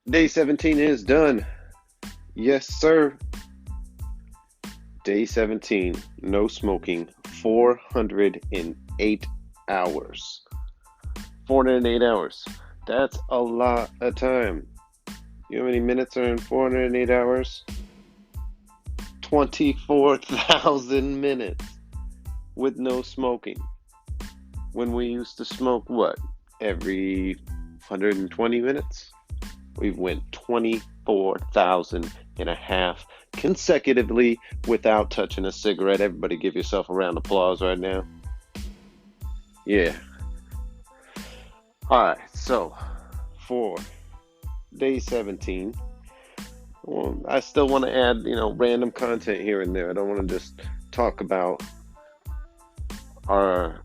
Day 17 is done. Yes, sir. Day 17, no smoking, 408 hours. 408 hours. That's a lot of time. You know how many minutes are in 408 hours? 24,000 minutes with no smoking. When we used to smoke, what? Every 120 minutes? We went 24,000 and a half consecutively without touching a cigarette. Everybody give yourself a round of applause right now. Yeah. All right, so for day 17, well, I still want to add, random content here and there. I don't want to just talk about our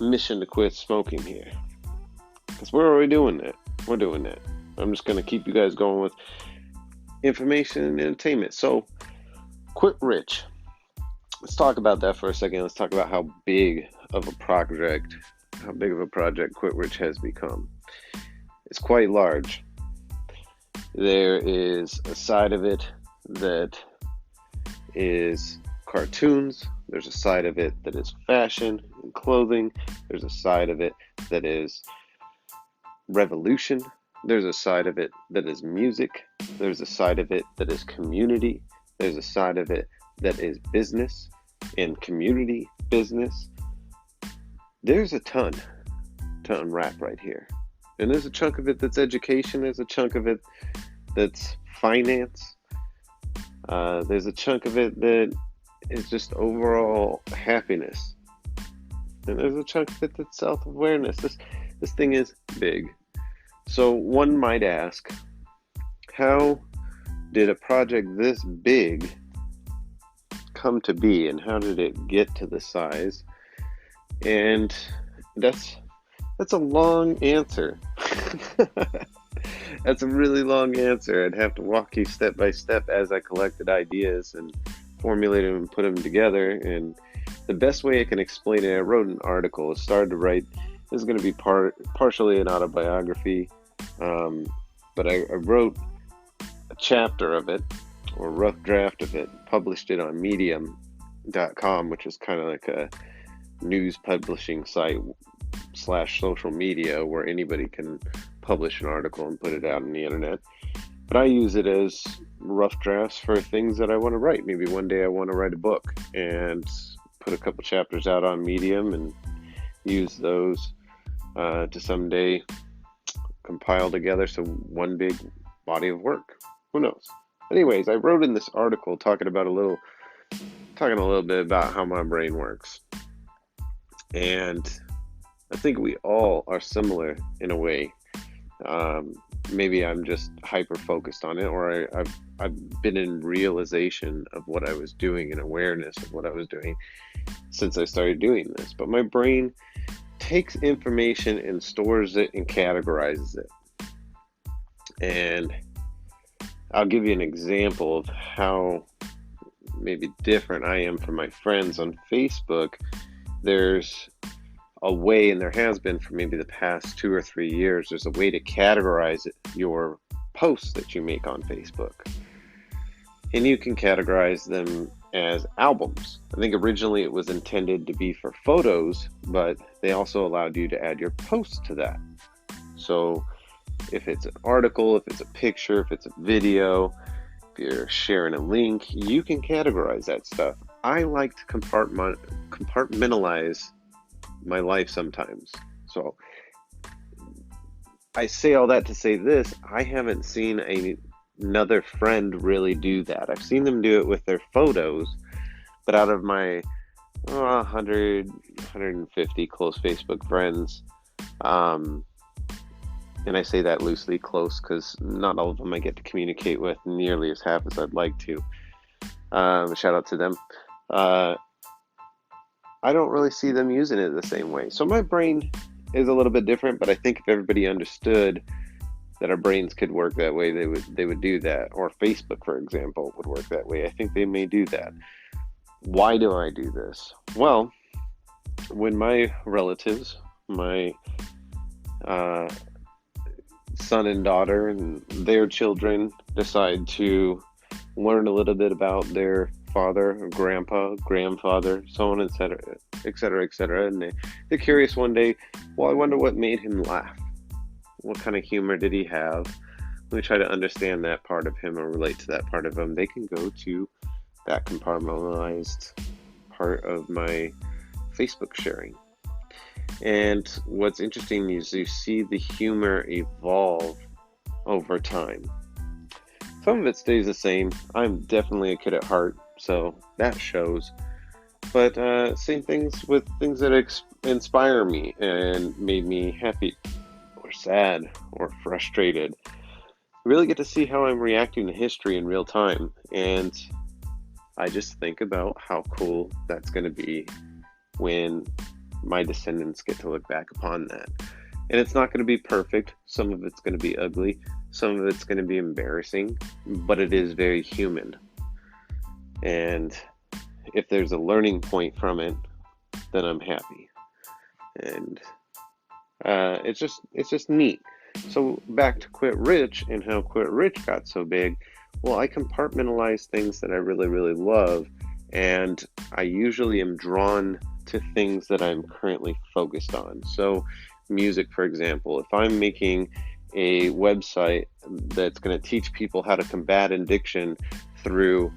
mission to quit smoking here, because we're already doing that. We're doing that. I'm just going to keep you guys going with information and entertainment. So, Quit Rich. Let's talk about that for a second. Let's talk about how big of a project Quit Rich has become. It's quite large. There is a side of it that is cartoons. There's a side of it that is fashion and clothing. There's a side of it that is revolution. There's a side of it that is music. There's a side of it that is community. There's a side of it that is business and community business. There's a ton to unwrap right here. And there's a chunk of it that's education. There's a chunk of it that's finance. There's a chunk of it that is just overall happiness. And there's a chunk of it that's self-awareness. This thing is big. So one might ask, how did a project this big come to be, and how did it get to the size? And that's a long answer. That's a really long answer. I'd have to walk you step by step as I collected ideas and formulated them and put them together. And the best way I can explain it, I wrote an article. I started to write. This is going to be partially an autobiography, but I wrote a chapter of it, or a rough draft of it, published it on medium.com, which is kind of like a news publishing site / social media where anybody can publish an article and put it out on the internet. But I use it as rough drafts for things that I want to write. Maybe one day I want to write a book and put a couple chapters out on Medium and use those to someday compile together so one big body of work. Who knows? Anyways, I wrote in this article talking a little bit about how my brain works. And I think we all are similar in a way. Maybe I'm just hyper focused on it, or I've been in realization of what I was doing and awareness of what I was doing since I started doing this. But my brain takes information and stores it and categorizes it. And I'll give you an example of how maybe different I am from my friends on Facebook. There's a way, and there has been for maybe the past 2 or 3 years, there's a way to categorize your posts that you make on Facebook. And you can categorize them as albums. I think originally it was intended to be for photos, but they also allowed you to add your posts to that. So if it's an article, if it's a picture, if it's a video, if you're sharing a link, you can categorize that stuff. I like to compartmentalize my life sometimes. So I say all that to say this: I haven't seen another friend really do that. I've seen them do it with their photos, but out of my 150 close Facebook friends, and I say that loosely, close, because not all of them I get to communicate with nearly as half as I'd like to. Shout out to them. I don't really see them using it the same way. So my brain is a little bit different, but I think if everybody understood that our brains could work that way, they would do that. Or Facebook, for example, would work that way. I think they may do that. Why do I do this? Well, when my relatives, my son and daughter and their children decide to learn a little bit about their father, grandpa, grandfather, so on, etc., etc., etc. And they're curious one day, well, I wonder what made him laugh. What kind of humor did he have? Let me try to understand that part of him or relate to that part of him. They can go to that compartmentalized part of my Facebook sharing. And what's interesting is you see the humor evolve over time. Some of it stays the same. I'm definitely a kid at heart, so that shows. But same things with things that inspire me and made me happy or sad or frustrated. You really get to see how I'm reacting to history in real time. And I just think about how cool that's going to be when my descendants get to look back upon that. And it's not going to be perfect. Some of it's going to be ugly. Some of it's going to be embarrassing, but it is very human. And if there's a learning point from it, then I'm happy. And it's just neat. So back to Quit Rich and how Quit Rich got so big. Well, I compartmentalize things that I really, really love, and I usually am drawn to things that I'm currently focused on. So music, for example, if I'm making a website that's going to teach people how to combat addiction through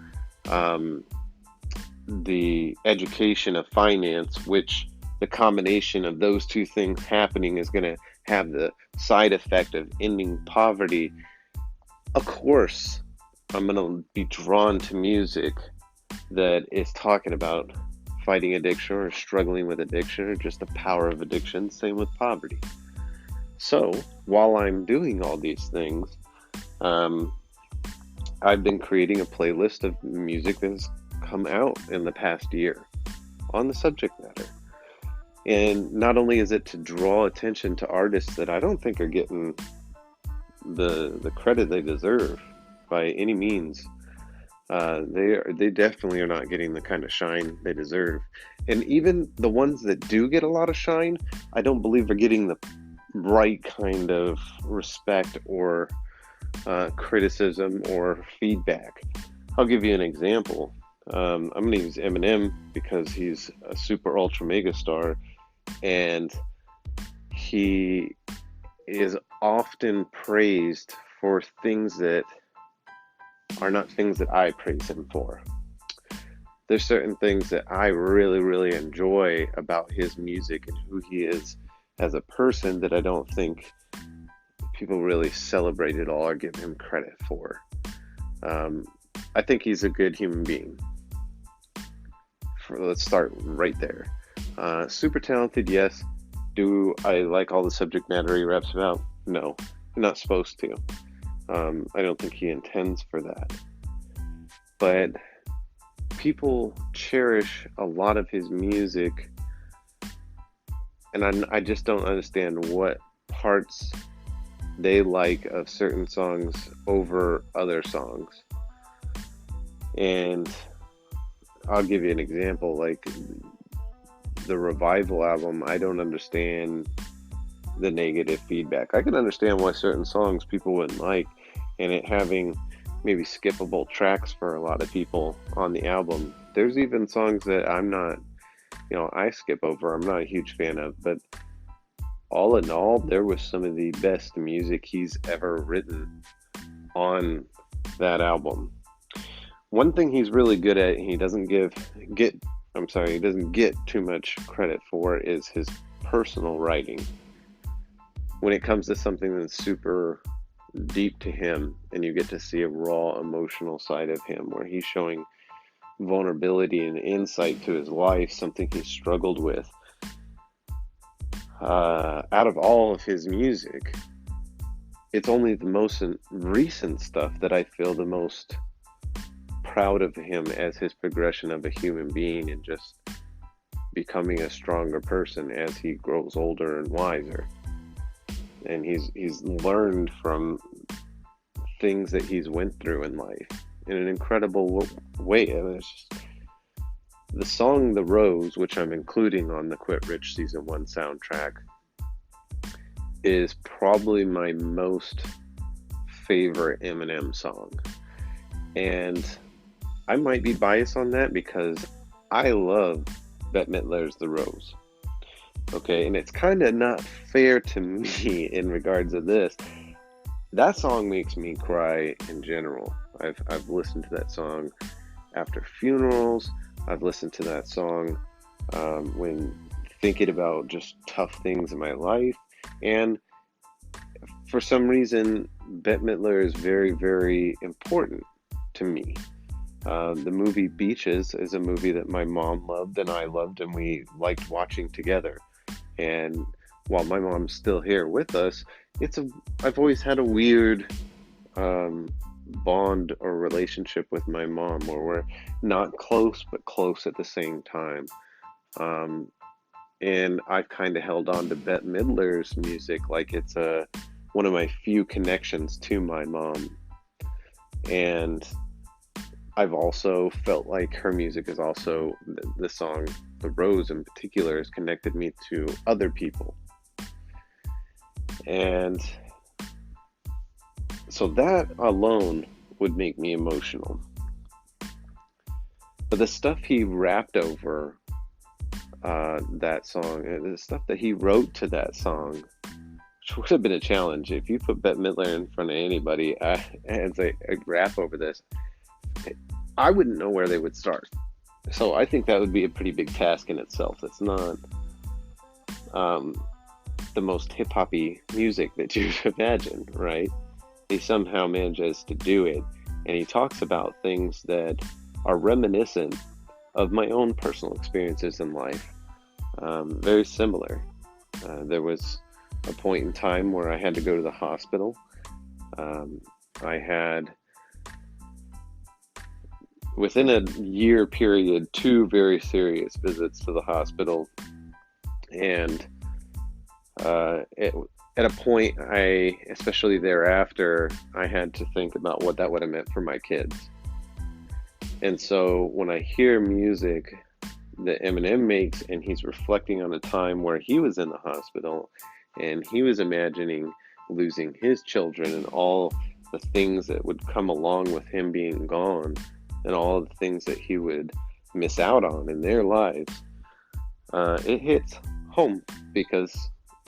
the education of finance, which the combination of those two things happening is going to have the side effect of ending poverty, of course, I'm going to be drawn to music that is talking about fighting addiction or struggling with addiction or just the power of addiction. Same with poverty. So while I'm doing all these things, I've been creating a playlist of music that has come out in the past year on the subject matter. And not only is it to draw attention to artists that I don't think are getting the credit they deserve by any means. They definitely are not getting the kind of shine they deserve. And even the ones that do get a lot of shine, I don't believe are getting the right kind of respect or criticism or feedback. I'll give you an example. I'm going to use Eminem because he's a super ultra mega star, and he is often praised for things that are not things that I praise him for. There's certain things that I really, really enjoy about his music and who he is as a person that I don't think people really celebrate at all or give him credit for. I think he's a good human being. Let's start right there. Super talented, yes. Do I like all the subject matter he raps about? No, I'm not supposed to. I don't think he intends for that. But people cherish a lot of his music, and I just don't understand what parts they like of certain songs over other songs. And I'll give you an example, like the Revival album. I don't understand the negative feedback. I can understand why certain songs people wouldn't like, and it having maybe skippable tracks for a lot of people on the album. There's even songs that I'm not, I skip over, I'm not a huge fan of, but all in all, there was some of the best music he's ever written on that album. One thing he's really good at, and he doesn't get too much credit for, is his personal writing. When it comes to something that's super deep to him, and you get to see a raw emotional side of him where he's showing vulnerability and insight to his life, something he struggled with. Out of all of his music, it's only the most recent stuff that I feel the most proud of him as his progression of a human being and just becoming a stronger person as he grows older and wiser. And he's learned from things that he's went through in life in an incredible way. I mean, it's just, the song The Rose, which I'm including on the Quit Rich Season 1 soundtrack, is probably my most favorite Eminem song. And I might be biased on that because I love Bette Midler's The Rose. Okay, and it's kind of not fair to me in regards to this. That song makes me cry in general. I've listened to that song after funerals. I've listened to that song when thinking about just tough things in my life. And for some reason, Bette Midler is very, very important to me. The movie Beaches is a movie that my mom loved and I loved, and we liked watching together. And while my mom's still here with us, I've always had a weird bond or relationship with my mom, where we're not close but close at the same time. And I've kind of held on to Bette Midler's music like it's one of my few connections to my mom. And I've also felt like her music is also, the song The Rose in particular, has connected me to other people. And so that alone would make me emotional. But the stuff he rapped over that song, the stuff that he wrote to that song, which would have been a challenge. If you put Bette Midler in front of anybody and say, rap over this, I wouldn't know where they would start. So I think that would be a pretty big task in itself. It's not the most hip-hoppy music that you'd imagine, right? He somehow manages to do it, and he talks about things that are reminiscent of my own personal experiences in life. Very similar. There was a point in time where I had to go to the hospital. I had, within a year period, 2 very serious visits to the hospital. And at a point, especially thereafter, I had to think about what that would have meant for my kids. And so when I hear music that Eminem makes, and he's reflecting on a time where he was in the hospital and he was imagining losing his children and all the things that would come along with him being gone and all the things that he would miss out on in their lives, it hits home because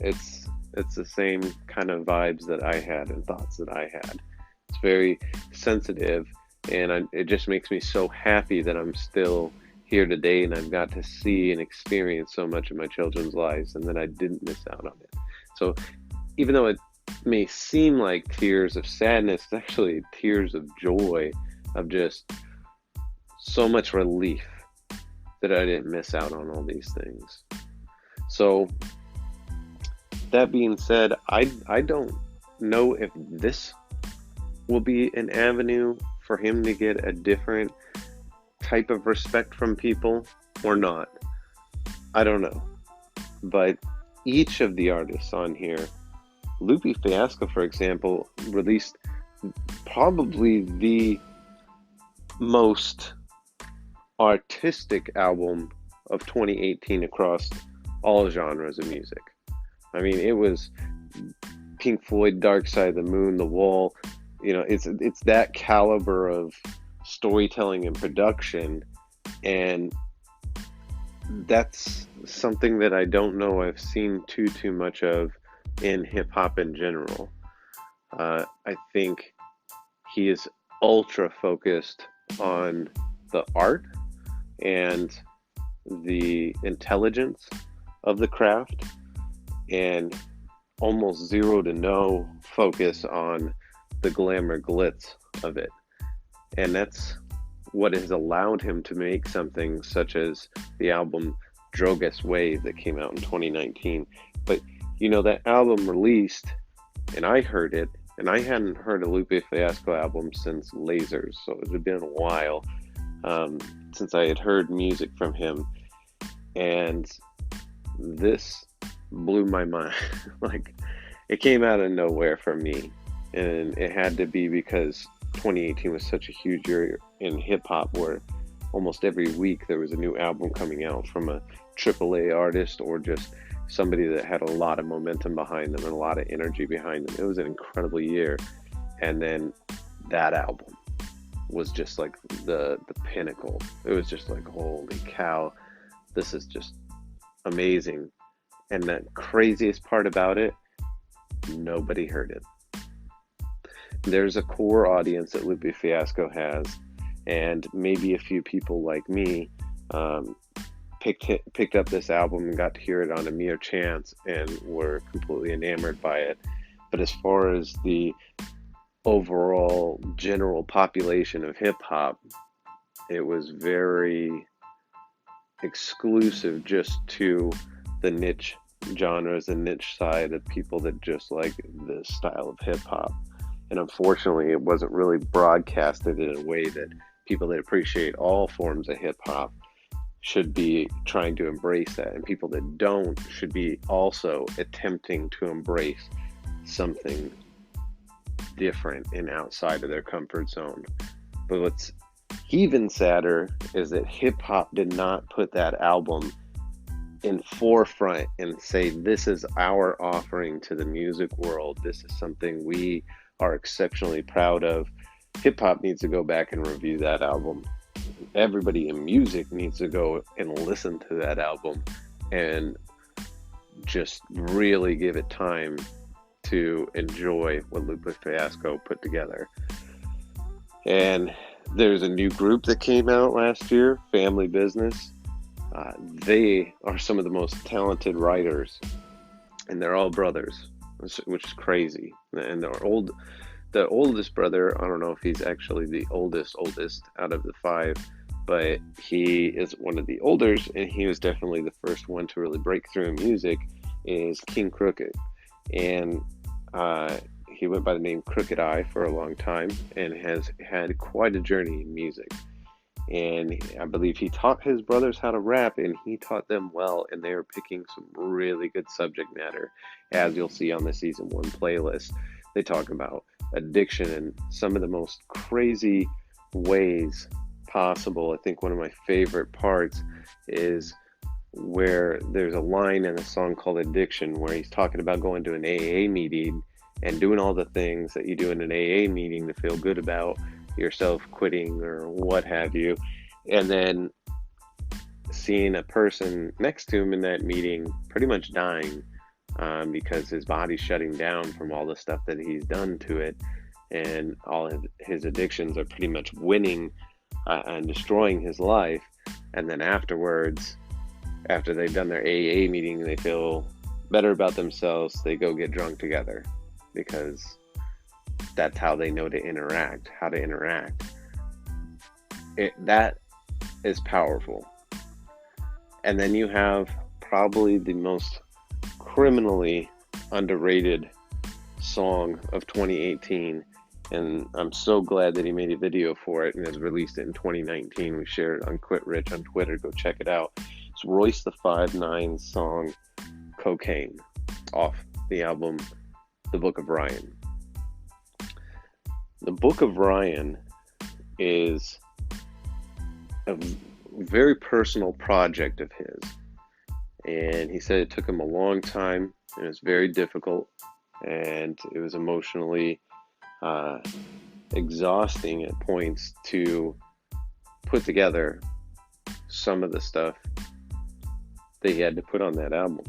it's the same kind of vibes that I had and thoughts that I had. It's very sensitive, and it just makes me so happy that I'm still here today and I've got to see and experience so much of my children's lives and that I didn't miss out on it. So even though it may seem like tears of sadness, it's actually tears of joy, of just so much relief that I didn't miss out on all these things. So that being said, I don't know if this will be an avenue for him to get a different type of respect from people or not. I don't know. But each of the artists on here, Lupe Fiasco, for example, released probably the most artistic album of 2018 across all genres of music. I mean, it was Pink Floyd, Dark Side of the Moon, The Wall. You know, it's that caliber of storytelling and production, and that's something that I don't know I've seen too much of in hip-hop in general. I think he is ultra focused on the art and the intelligence of the craft, and almost zero to no focus on the glamour glitz of it. And that's what has allowed him to make something such as the album Drogas Wave that came out in 2019. But you know, that album released and I heard it, and I hadn't heard a Lupe Fiasco album since Lasers, so it had been a while since I had heard music from him, and this blew my mind. Like, it came out of nowhere for me, and it had to be because 2018 was such a huge year in hip-hop, where almost every week there was a new album coming out from a AAA artist or just somebody that had a lot of momentum behind them and a lot of energy behind them. It was an incredible year. And then that album was just like the pinnacle. It was just like, holy cow, this is just amazing. And the craziest part about it, nobody heard it. There's a core audience that Lupe Fiasco has, and maybe a few people like me picked up this album and got to hear it on a mere chance and were completely enamored by it. But as far as the overall general population of hip hop, it was very exclusive just to the niche genres and niche side of people that just like this style of hip hop. And unfortunately, it wasn't really broadcasted in a way that people that appreciate all forms of hip hop should be trying to embrace that. And people that don't should be also attempting to embrace something different and outside of their comfort zone. But what's even sadder is that hip hop did not put that album in forefront and say, this is our offering to the music world. This is something we are exceptionally proud of. Hip hop needs to go back and review that album. Everybody in music needs to go and listen to that album and just really give it time to enjoy what Lupe Fiasco put together. And there's a new group that came out last year, Family Business. They are some of the most talented writers, and they're all brothers, which is crazy. And the oldest brother, I don't know if he's actually the oldest out of the five, but he is one of the oldest, and he was definitely the first one to really break through in music, is King Crooked. And he went by the name Crooked I for a long time and has had quite a journey in music. And I believe he taught his brothers how to rap, and he taught them well, and they are picking some really good subject matter, as you'll see on the season 1 playlist. They talk about addiction in some of the most crazy ways possible. I think one of my favorite parts is where there's a line in a song called Addiction where he's talking about going to an AA meeting and doing all the things that you do in an AA meeting to feel good about yourself, quitting or what have you, and then seeing a person next to him in that meeting pretty much dying because his body's shutting down from all the stuff that he's done to it, and all of his addictions are pretty much winning and destroying his life. And then afterwards, after they've done their AA meeting, they feel better about themselves, they go get drunk together because that's how they know how to interact. That is powerful. And then you have probably the most criminally underrated song of 2018, and I'm so glad that he made a video for it and has released it in 2019. We shared it on Quit Rich on Twitter. Go check it out. It's Royce the 5'9" song Cocaine off the album The Book of Ryan. The Book of Ryan is a very personal project of his, and he said it took him a long time and it was very difficult, and it was emotionally exhausting at points to put together some of the stuff that he had to put on that album.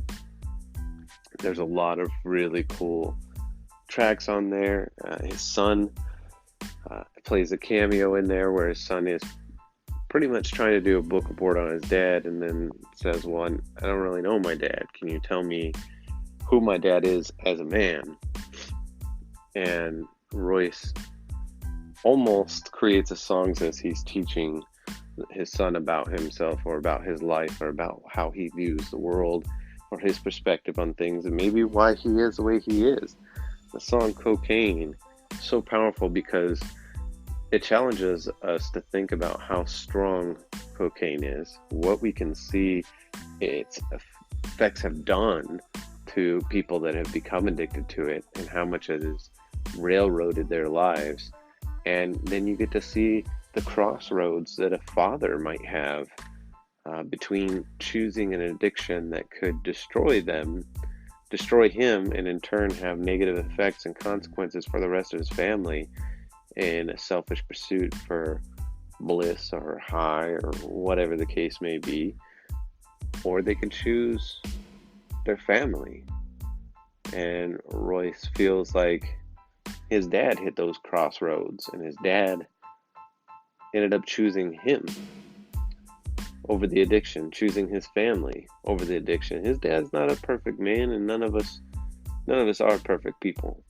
There's a lot of really cool tracks on there. His son plays a cameo in there where his son is pretty much trying to do a book report on his dad, and then says, well, I don't really know my dad. Can you tell me who my dad is as a man? And Royce almost creates a song as he's teaching his son about himself or about his life or about how he views the world or his perspective on things and maybe why he is the way he is. The song Cocaine is so powerful because it challenges us to think about how strong cocaine is, what we can see its effects have done to people that have become addicted to it, and how much it has railroaded their lives. And then you get to see the crossroads that a father might have between choosing an addiction that could destroy him, and in turn have negative effects and consequences for the rest of his family in a selfish pursuit for bliss or high or whatever the case may be, or they can choose their family. And Royce feels like his dad hit those crossroads, and his dad ended up choosing him over the addiction, choosing his family over the addiction. His dad's not a perfect man, and none of us are perfect people.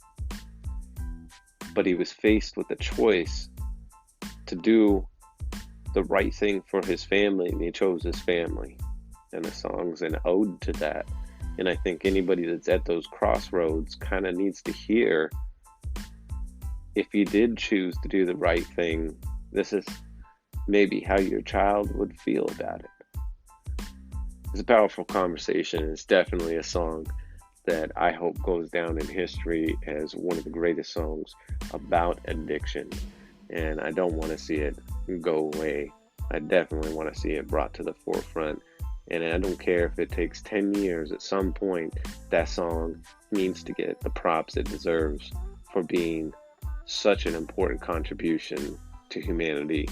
But he was faced with a choice to do the right thing for his family, and he chose his family. And the song's an ode to that. And I think anybody that's at those crossroads kind of needs to hear, if you did choose to do the right thing, this is maybe how your child would feel about it. It's a powerful conversation. It's definitely a song that I hope goes down in history as one of the greatest songs about addiction. And I don't want to see it go away. I definitely want to see it brought to the forefront. And I don't care if it takes 10 years. At some point, that song needs to get the props it deserves for being such an important contribution to humanity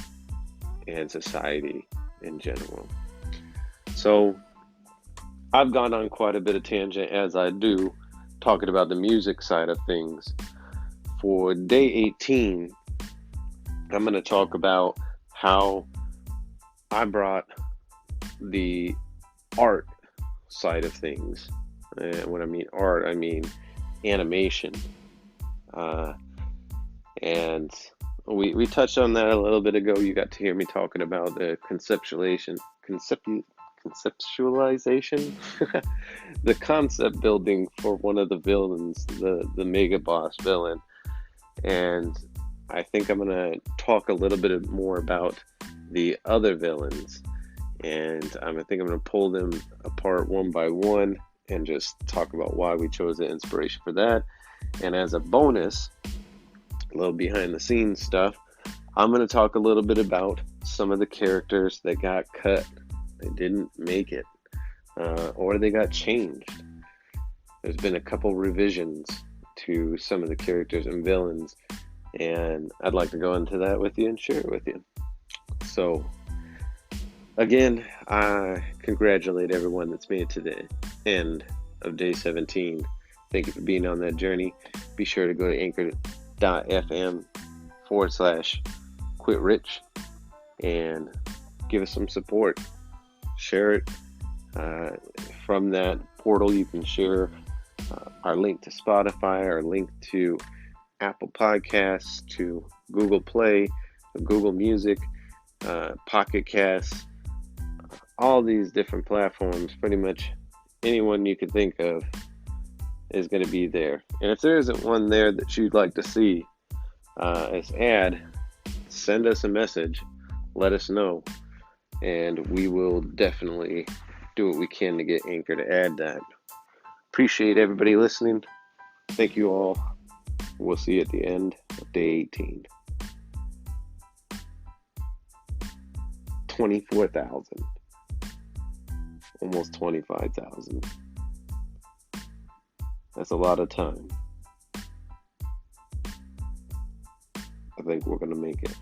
and society in general. So I've gone on quite a bit of tangent, as I do, talking about the music side of things. For day 18, I'm going to talk about how I brought the art side of things. And when I mean art, I mean animation. And we touched on that a little bit ago. You got to hear me talking about the conceptualization, the concept building for one of the villains, the mega boss villain. And I think I'm going to talk a little bit more about the other villains. And I think I'm going to pull them apart one by one and just talk about why we chose the inspiration for that. And as a bonus, a little behind the scenes stuff, I'm going to talk a little bit about some of the characters that got cut. They didn't make it, or they got changed. There's been a couple revisions to some of the characters and villains, and I'd like to go into that with you and share it with you. So, again, I congratulate everyone that's made it to the end of day 17. Thank you for being on that journey. Be sure to go to anchor.fm/Quit Rich and give us some support. Share it. From that portal, you can share our link to Spotify, our link to Apple Podcasts, to Google Play, Google Music, Pocket Casts, all these different platforms. Pretty much anyone you could think of is going to be there. And if there isn't one there that you'd like to see as ad, send us a message. Let us know. And we will definitely do what we can to get Anchor to add that. Appreciate everybody listening. Thank you all. We'll see you at the end of day 18. 24,000. Almost 25,000. That's a lot of time. I think we're going to make it.